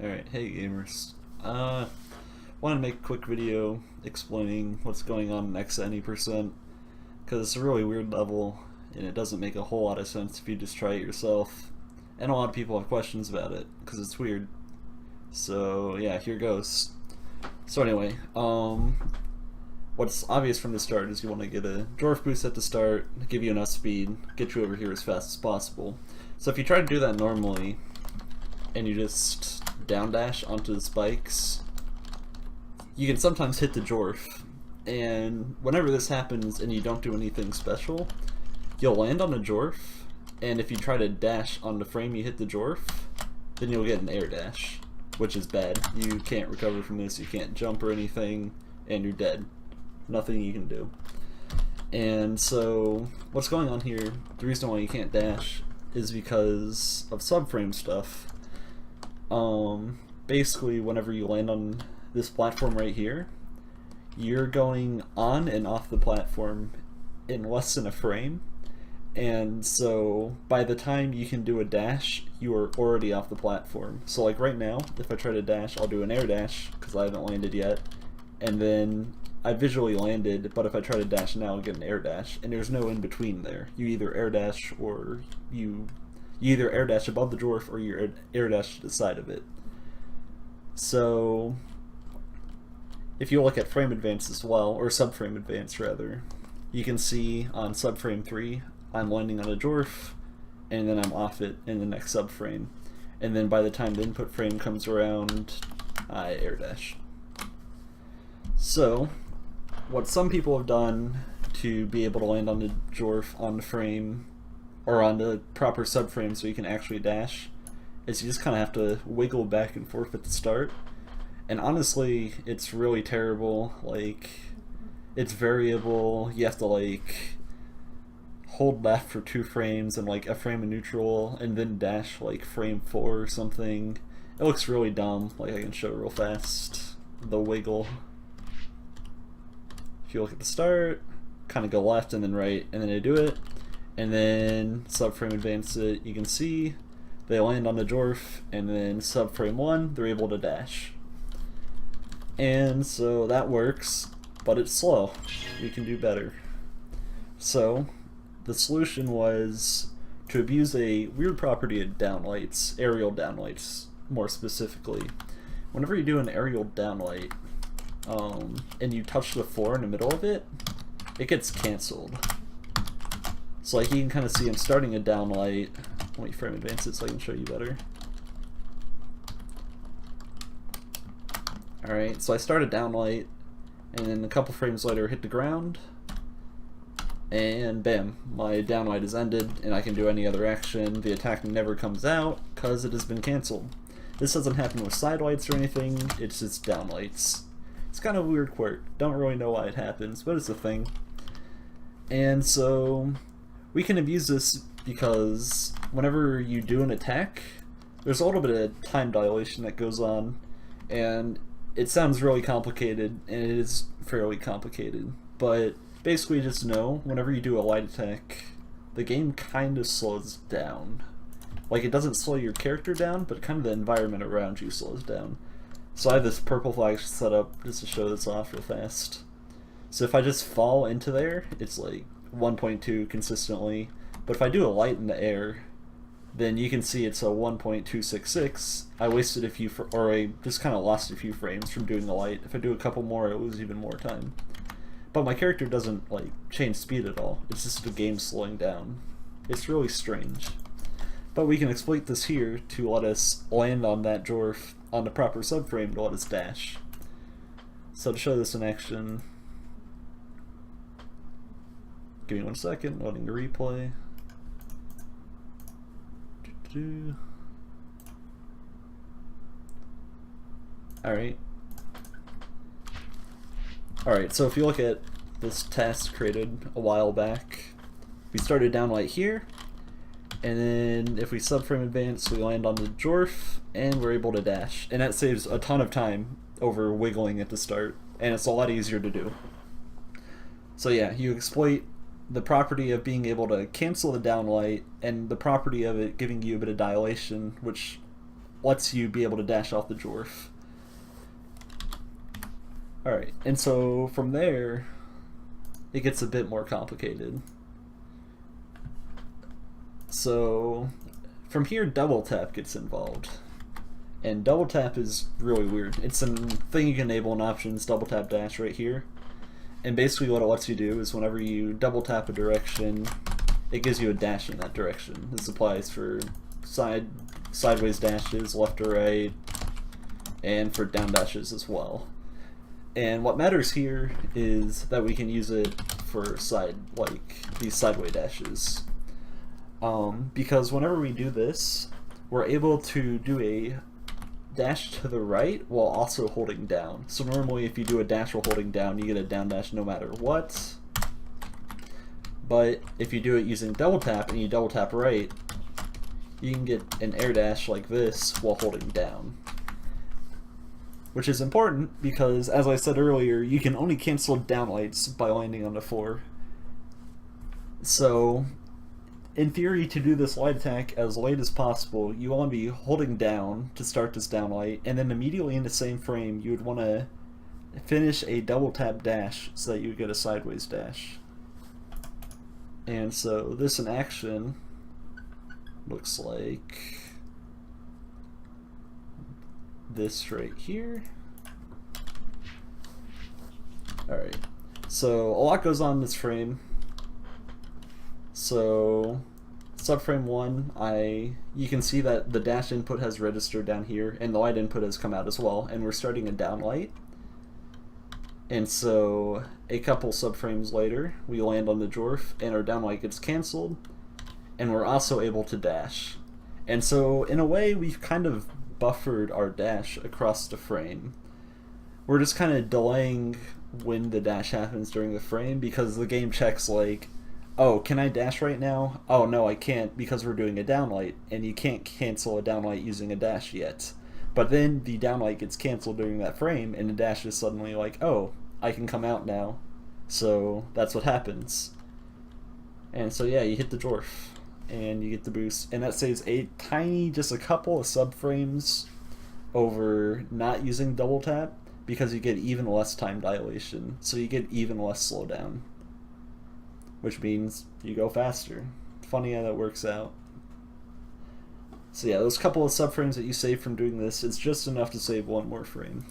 Alright, hey gamers. Want to make a quick video explaining what's going on in X any%, because it's a really weird level, and it doesn't make a whole lot of sense if you just try it yourself. And a lot of people have questions about it, because it's weird. So yeah, here goes. So anyway, what's obvious from the start is you want to get a jorfboost at the start, give you enough speed, get you over here as fast as possible. So if you try to do that normally, and you just down dash onto the spikes, you can sometimes hit the jorf. And whenever this happens and you don't do anything special, you'll land on the jorf, and if you try to dash on the frame you hit the jorf, then you'll get an air dash, which is bad. You can't recover from this, you can't jump or anything, and you're dead. Nothing you can do. And so what's going on here, the reason why you can't dash is because of subframe stuff. Basically whenever you land on this platform right here, you're going on and off the platform in less than a frame, and so by the time you can do a dash, you are already off the platform. So like right now, if I try to dash, I'll do an air dash because I haven't landed yet, and then I visually landed, but if I try to dash now, I'll get an air dash, and there's no in between there. You either air dash or you either air dash above the dwarf or you air dash to the side of it. So if you look at frame advance as well, or subframe advance rather, you can see on subframe 3 I'm landing on a dwarf, and then I'm off it in the next subframe, and then by the time the input frame comes around, I air dash. So what some people have done to be able to land on the dwarf on the frame, or on the proper subframe so you can actually dash, is you just kind of have to wiggle back and forth at the start. And honestly, it's really terrible. Like, it's variable. You have to like hold left for 2 frames and like a frame of neutral, and then dash like frame 4 or something. It looks really dumb. Like, I can show real fast the wiggle. If you look at the start, kind of go left and then right, and then I do it, and then subframe advance it. You can see they land on the dwarf, and then subframe 1 they're able to dash. And so that works, but it's slow. We can do better. So the solution was to abuse a weird property of downlights, aerial downlights more specifically. Whenever you do an aerial downlight, and you touch the floor in the middle of it, it gets cancelled. So like you can kind of see I'm starting a downlight. Let me frame advance it so I can show you better. Alright, so I start a downlight, and then a couple frames later hit the ground, and bam, my downlight is ended, and I can do any other action. The attack never comes out because it has been cancelled. This doesn't happen with side lights or anything, it's just downlights. It's kind of a weird quirk, don't really know why it happens, but it's a thing. And so we can abuse this because whenever you do an attack, there's a little bit of time dilation that goes on, and it sounds really complicated, and it is fairly complicated, but basically just know whenever you do a light attack, the game kind of slows down. Like, it doesn't slow your character down, but kind of the environment around you slows down. So I have this purple flag set up just to show this off real fast. So if I just fall into there, it's like 1.2 consistently, but if I do a light in the air, then you can see it's a 1.266. I wasted a few, or I just kind of lost a few frames from doing the light. If I do a couple more, I lose even more time. But my character doesn't like change speed at all. It's just the game slowing down. It's really strange. But we can exploit this here to let us land on that dwarf on the proper subframe to let us dash. So to show this in action, give me 1 second, loading the replay. Alright. Alright, so if you look at this task created a while back, we started downlight here, and then if we subframe advance, we land on the dwarf, and we're able to dash. And that saves a ton of time over wiggling at the start, and it's a lot easier to do. So yeah, you exploit the property of being able to cancel the downlight, and the property of it giving you a bit of dilation, which lets you be able to dash off the jorf. Alright, and so from there, it gets a bit more complicated. So from here, double tap gets involved. And double tap is really weird. It's a thing you can enable in options, double tap dash right here. And basically what it lets you do is whenever you double tap a direction, it gives you a dash in that direction. This applies for sideways dashes, left or right, and for down dashes as well. And what matters here is that we can use it for these sideways dashes. Because whenever we do this, we're able to do a dash to the right while also holding down. So normally if you do a dash while holding down, you get a down dash no matter what. But if you do it using double tap and you double tap right, you can get an air dash like this while holding down. Which is important because, as I said earlier, you can only cancel down lights by landing on the floor. So in theory, to do this light attack as late as possible, you want to be holding down to start this down light, and then immediately in the same frame, you would want to finish a double tap dash so that you would get a sideways dash. And so this in action looks like this right here. Alright, so a lot goes on in this frame. So subframe 1, you can see that the dash input has registered down here and the light input has come out as well, and we're starting a down light. And so a couple subframes later, we land on the jorf and our down light gets cancelled, and we're also able to dash. And so in a way, we've kind of buffered our dash across the frame. We're just kind of delaying when the dash happens during the frame because the game checks like, oh, can I dash right now? Oh no, I can't because we're doing a downlight, and you can't cancel a downlight using a dash yet. But then the downlight gets canceled during that frame, and the dash is suddenly like, oh, I can come out now. So that's what happens. And so yeah, you hit the jorf, and you get the boost, and that saves just a couple of subframes over not using double tap, because you get even less time dilation, so you get even less slowdown, which means you go faster. Funny how that works out. So yeah, those couple of subframes that you save from doing this, it's just enough to save one more frame.